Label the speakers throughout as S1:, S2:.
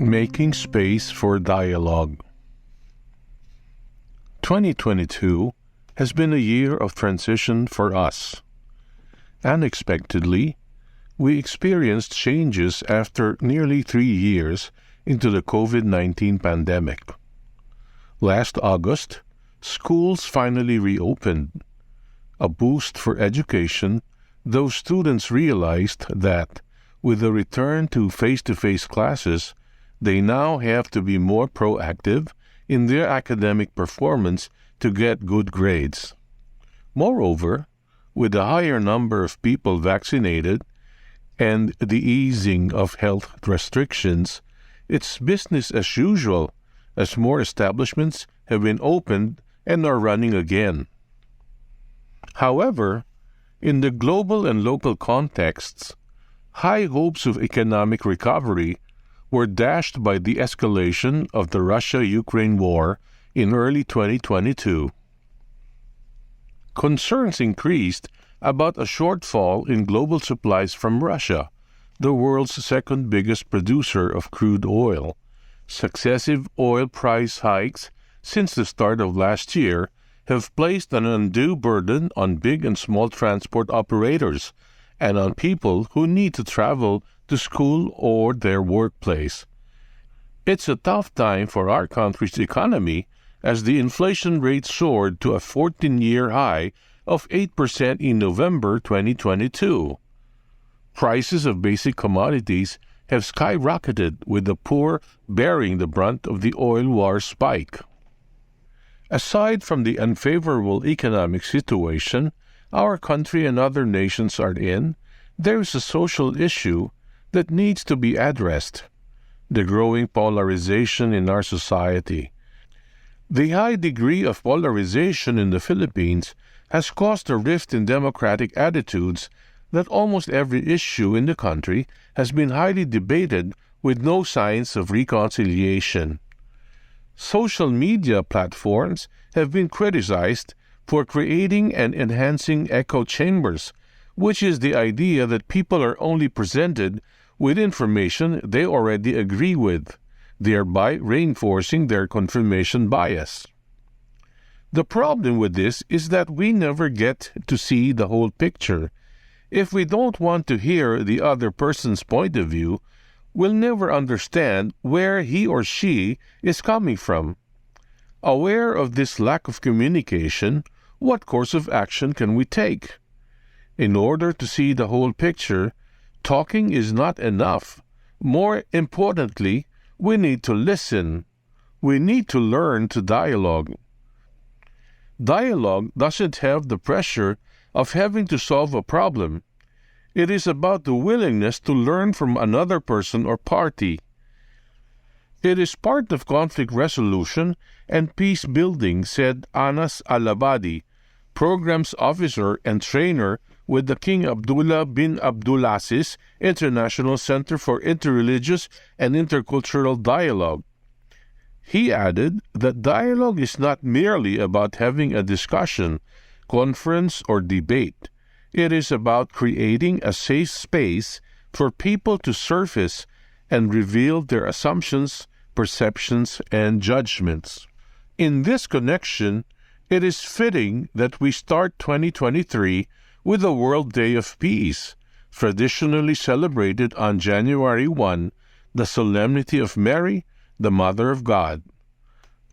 S1: Making space for dialogue. 2022 has been a year of transition for us. Unexpectedly, we experienced changes after nearly 3 years into the COVID-19 pandemic. Last August, schools finally reopened. A boost for education, though students realized that, with the return to face-to-face classes, they now have to be more proactive in their academic performance to get good grades. Moreover, with the higher number of people vaccinated and the easing of health restrictions, it's business as usual as more establishments have been opened and are running again. However, in the global and local contexts, high hopes of economic recovery were dashed by the escalation of the Russia-Ukraine war in early 2022. Concerns increased about a shortfall in global supplies from Russia, the world's second biggest producer of crude oil. Successive oil price hikes since the start of last year have placed an undue burden on big and small transport operators and on people who need to travel to school or their workplace. It's a tough time for our country's economy as the inflation rate soared to a 14-year high of 8% in November 2022. Prices of basic commodities have skyrocketed, with the poor bearing the brunt of the oil war spike. Aside from the unfavorable economic situation our country and other nations are in, there is a social issue that needs to be addressed: the growing polarization in our society. The high degree of polarization in the Philippines has caused a rift in democratic attitudes that almost every issue in the country has been highly debated with no signs of reconciliation. Social media platforms have been criticized for creating and enhancing echo chambers, which is the idea that people are only presented with information they already agree with, thereby reinforcing their confirmation bias. The problem with this is that we never get to see the whole picture. If we don't want to hear the other person's point of view, we'll never understand where he or she is coming from. Aware of this lack of communication, what course of action can we take? In order to see the whole picture, talking is not enough. More importantly, we need to listen. We need to learn to dialogue. Dialogue doesn't have the pressure of having to solve a problem. It is about the willingness to learn from another person or party. It is part of conflict resolution and peace building, said Anas Al-Abadi, Programs Officer and Trainer with the King Abdullah bin Abdulaziz International Center for Interreligious and Intercultural Dialogue. He added that dialogue is not merely about having a discussion, conference, or debate. It is about creating a safe space for people to surface and reveal their assumptions, perceptions, and judgments. In this connection, it is fitting that we start 2023 with the World Day of Peace, traditionally celebrated on January 1, the solemnity of Mary, the Mother of God.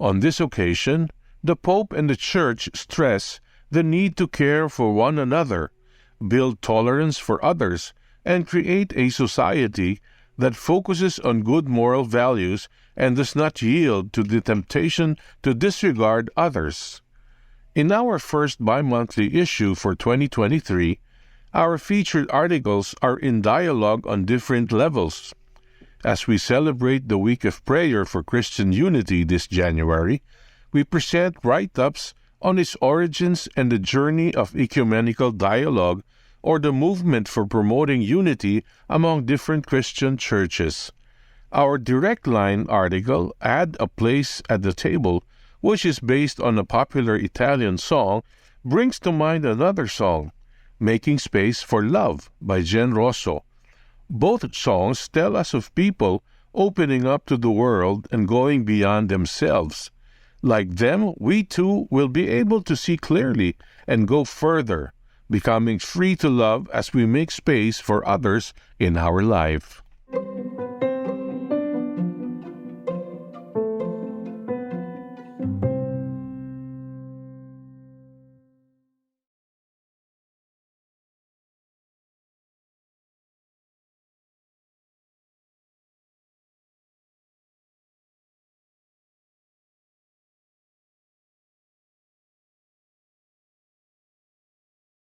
S1: On this occasion, the Pope and the Church stress the need to care for one another, build tolerance for others, and create a society that focuses on good moral values and does not yield to the temptation to disregard others. In our first bi-monthly issue for 2023, our featured articles are in dialogue on different levels. As we celebrate the Week of Prayer for Christian Unity this January, we present write-ups on its origins and the journey of ecumenical dialogue, or the movement for promoting unity among different Christian churches. Our Direct Line article, Add a Place at the Table, which is based on a popular Italian song, brings to mind another song, Making Space for Love by Jen Rosso. Both songs tell us of people opening up to the world and going beyond themselves. Like them, we too will be able to see clearly and go further, becoming free to love as we make space for others in our life.